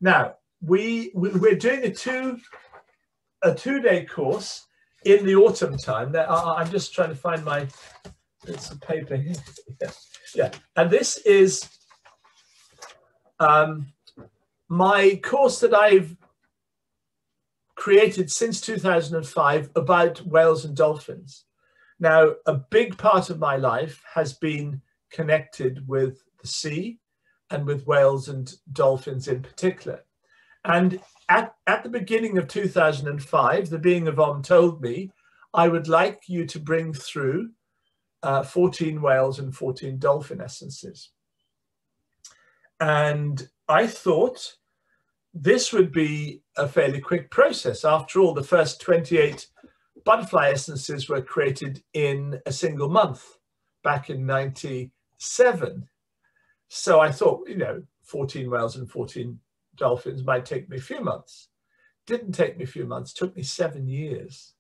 Now, we're doing a two-day course in the autumn time. Now, I'm just trying to find my bits of paper here. Yeah, and this is my course that I've created since 2005 about whales and dolphins. Now, a big part of my life has been connected with the sea and with whales and dolphins in particular. And at the beginning of 2005, the being of Om told me, I would like you to bring through 14 whales and 14 dolphin essences. And I thought this would be a fairly quick process. After all, the first 28 butterfly essences were created in a single month back in 97. So I thought, 14 whales and 14 dolphins might take me a few months. Didn't take me a few months, took me 7 years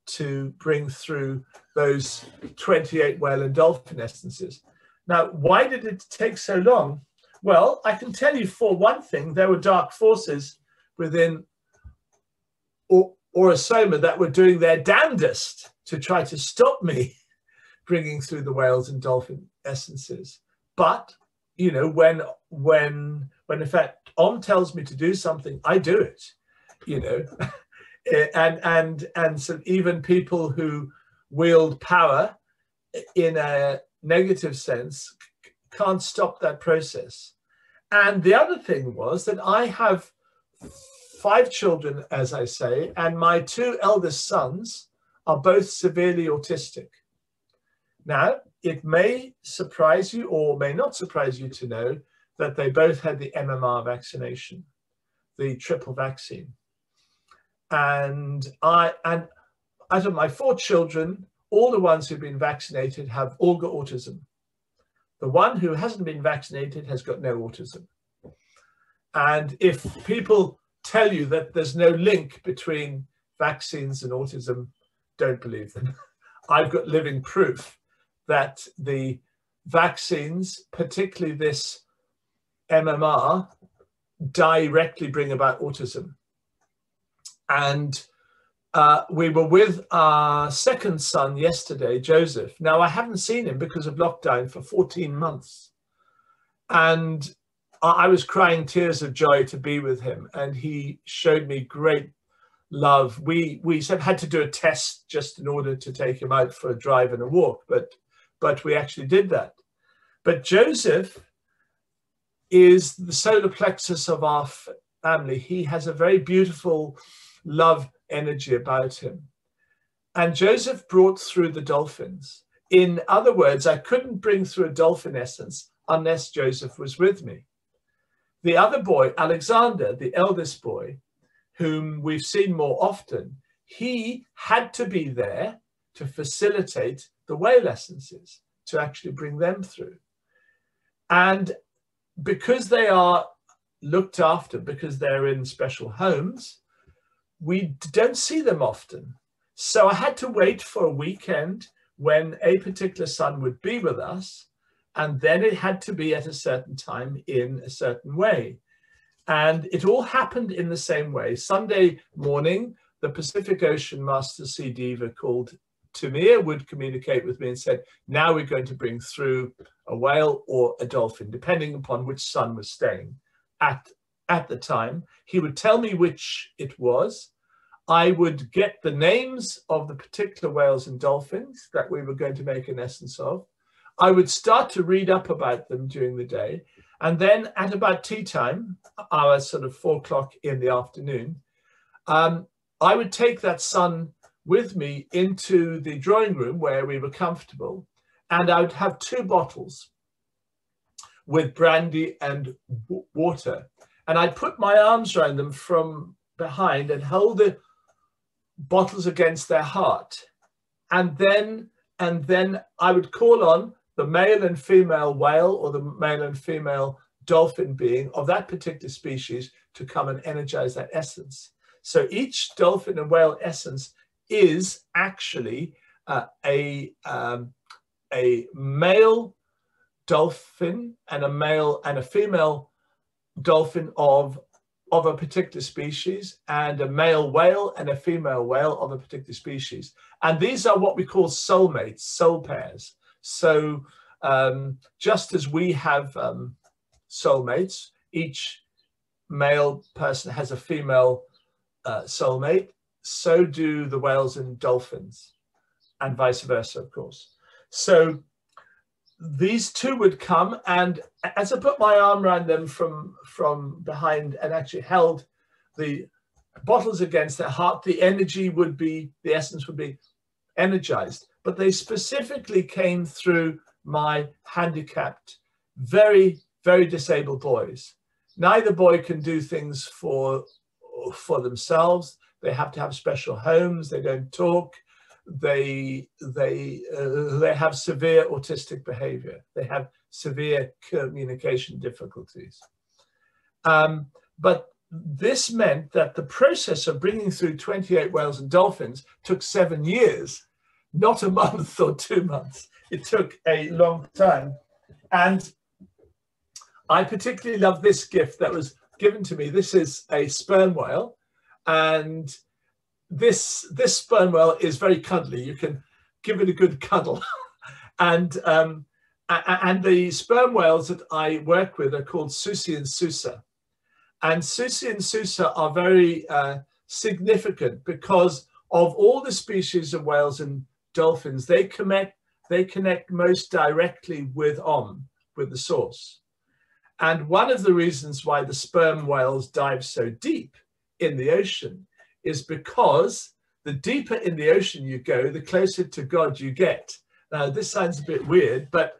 to bring through those 28 whale and dolphin essences. Now, why did it take so long? Well, I can tell you for one thing, there were dark forces within Orosoma that were doing their damnedest to try to stop me bringing through the whales and dolphin essences. But, when in fact Om tells me to do something, I do it, and so even people who wield power in a negative sense can't stop that process. And the other thing was that I have 5 children, as I say, and my 2 eldest sons are both severely autistic. Now, it may surprise you or may not surprise you to know that they both had the MMR vaccination, the triple vaccine. And out of my 4 children, all the ones who've been vaccinated have all got autism. The one who hasn't been vaccinated has got no autism. And if people tell you that there's no link between vaccines and autism, don't believe them. I've got living proof that the vaccines, particularly this MMR, directly bring about autism. And we were with our second son yesterday, Joseph. Now, I haven't seen him because of lockdown for 14 months. And I was crying tears of joy to be with him. And he showed me great love. We had to do a test just in order to take him out for a drive and a walk. But we actually did that. But Joseph is the solar plexus of our family. He has a very beautiful love energy about him. And Joseph brought through the dolphins. In other words, I couldn't bring through a dolphin essence unless Joseph was with me. The other boy, Alexander, the eldest boy, whom we've seen more often, he had to be there to facilitate the whale essences, to actually bring them through. And because they are looked after, because they're in special homes, we don't see them often. So I had to wait for a weekend when a particular son would be with us, and then it had to be at a certain time in a certain way. And it all happened in the same way. Sunday morning, the Pacific Ocean Master Sea Diva called Tamir, would communicate with me and said, now we're going to bring through a whale or a dolphin, depending upon which son was staying at the time. He would tell me which it was. I would get the names of the particular whales and dolphins that we were going to make an essence of. I would start to read up about them during the day. And then at about tea time, our sort of 4 o'clock in the afternoon, I would take that son with me into the drawing room where we were comfortable. And I would have 2 bottles with brandy and water. And I'd put my arms around them from behind and hold the bottles against their heart. And then I would call on the male and female whale or the male and female dolphin being of that particular species to come and energize that essence. So each dolphin and whale essence is actually a male dolphin and a male and a female dolphin of of a particular species and a male whale and a female whale of a particular species. And these are what we call soulmates, soul pairs. So just as we have soulmates, each male person has a female soulmate, so do the whales and dolphins, and vice versa, of course. So these two would come, and as I put my arm around them from behind and actually held the bottles against their heart, the energy would be, the essence would be energized. But they specifically came through my handicapped, very, very disabled boys. Neither boy can do things for themselves. They have to have special homes. They don't talk. They have severe autistic behavior. They have severe communication difficulties. But this meant that the process of bringing through 28 whales and dolphins took 7 years, not a month or 2 months. It took a long time. And I particularly love this gift that was given to me. This is a sperm whale, and this sperm whale is very cuddly. You can give it a good cuddle. And the sperm whales that I work with are called Susi and Susa. And Susi and Susa are very significant because of all the species of whales and dolphins, they connect most directly with with the source. And one of the reasons why the sperm whales dive so deep in the ocean is because the deeper in the ocean you go, the closer to God you get. Now, this sounds a bit weird, but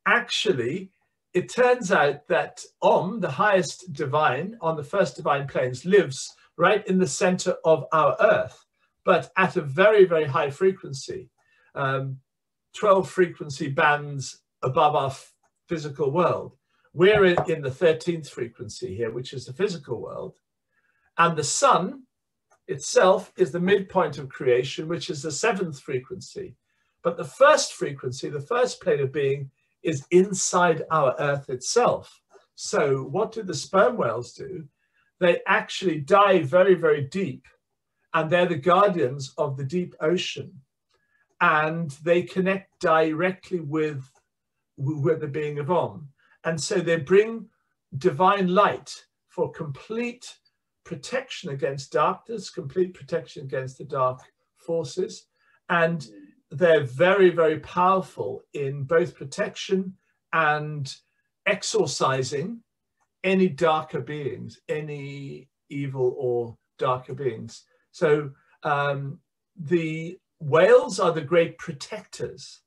actually, it turns out that the highest divine, on the first divine planes, lives right in the center of our Earth, but at a very, very high frequency, 12 frequency bands above our physical world. We're in the 13th frequency here, which is the physical world. And the sun itself is the midpoint of creation, which is the 7th frequency. But the first frequency, the first plane of being, is inside our Earth itself. So what do the sperm whales do? They actually dive very, very deep, and they're the guardians of the deep ocean. And they connect directly with the being of Om. And so they bring divine light for complete protection against darkness, complete protection against the dark forces. And they're very, very powerful in both protection and exorcising any darker beings, any evil or darker beings. So the whales are the great protectors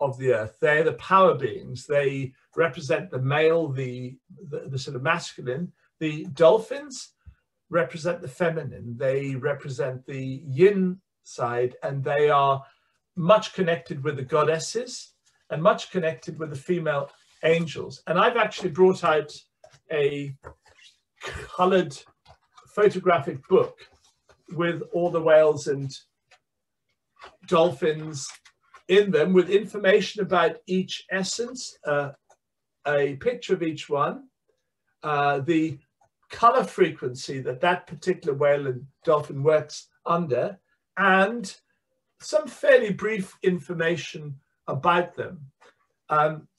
of the earth. They're the power beings. They represent the male, the sort of masculine. The dolphins represent the feminine. They represent the yin side, and they are much connected with the goddesses and much connected with the female angels. And I've actually brought out a colored photographic book with all the whales and dolphins in them, with information about each essence, a picture of each one, the color frequency that particular whale and dolphin works under, and some fairly brief information about them.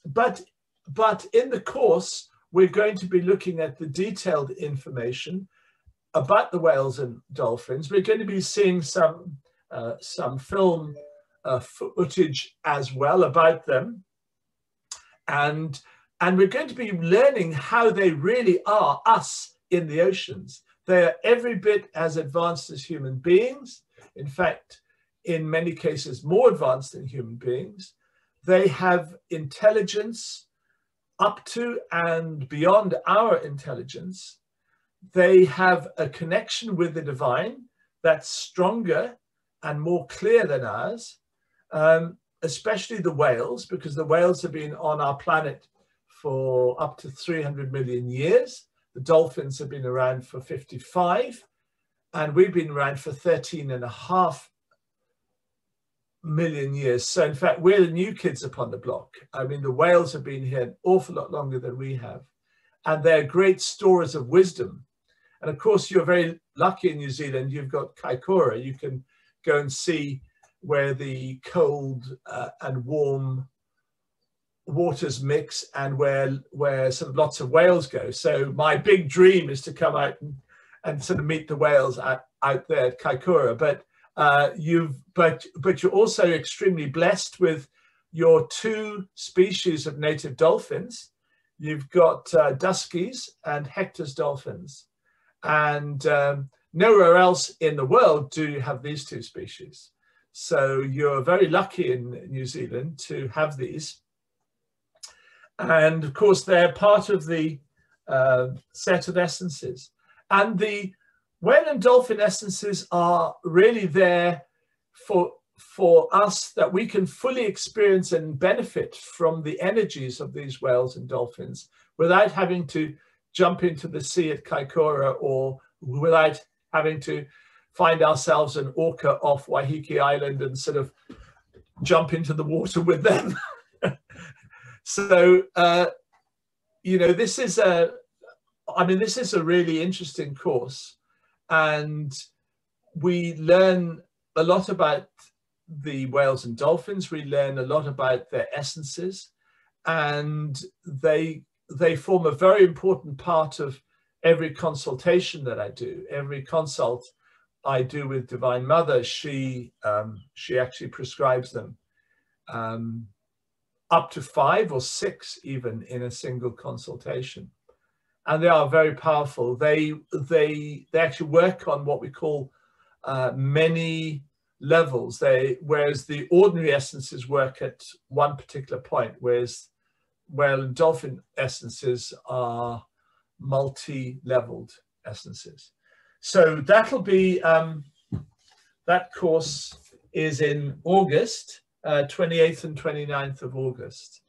But in the course, we're going to be looking at the detailed information about the whales and dolphins. We're going to be seeing some film footage as well about them. And we're going to be learning how they really are us in the oceans. They are every bit as advanced as human beings. In fact, in many cases, more advanced than human beings. They have intelligence up to and beyond our intelligence. They have a connection with the divine that's stronger and more clear than ours, especially the whales, because the whales have been on our planet for up to 300 million years. The dolphins have been around for 55, and we've been around for 13.5 million years. So in fact, we're the new kids upon the block. I mean, the whales have been here an awful lot longer than we have, and they're great storers of wisdom. And of course, you're very lucky in New Zealand. You've got Kaikoura. You can go and see where the cold and warm waters mix, and where sort of lots of whales go. So my big dream is to come out and sort of meet the whales out there at Kaikoura. But you're also extremely blessed with your 2 species of native dolphins. You've got Duskies and Hector's dolphins, and nowhere else in the world do you have these 2 species. So you're very lucky in New Zealand to have these. And of course, they're part of the set of essences. And the whale and dolphin essences are really there for us, that we can fully experience and benefit from the energies of these whales and dolphins without having to jump into the sea at Kaikoura, or without having to find ourselves an orca off Waiheke Island and sort of jump into the water with them. So, you know, this is a really interesting course, and we learn a lot about the whales and dolphins. We learn a lot about their essences, and they form a very important part of every consultation that I do. Every consult I do with Divine Mother, she actually prescribes them, up to 5 or 6 even in a single consultation, and they are very powerful. They actually work on what we call many levels. Whereas the ordinary essences work at one particular point, whereas whale and dolphin essences are multi-leveled essences. So that'll be, that course is in August, 28th and 29th of August.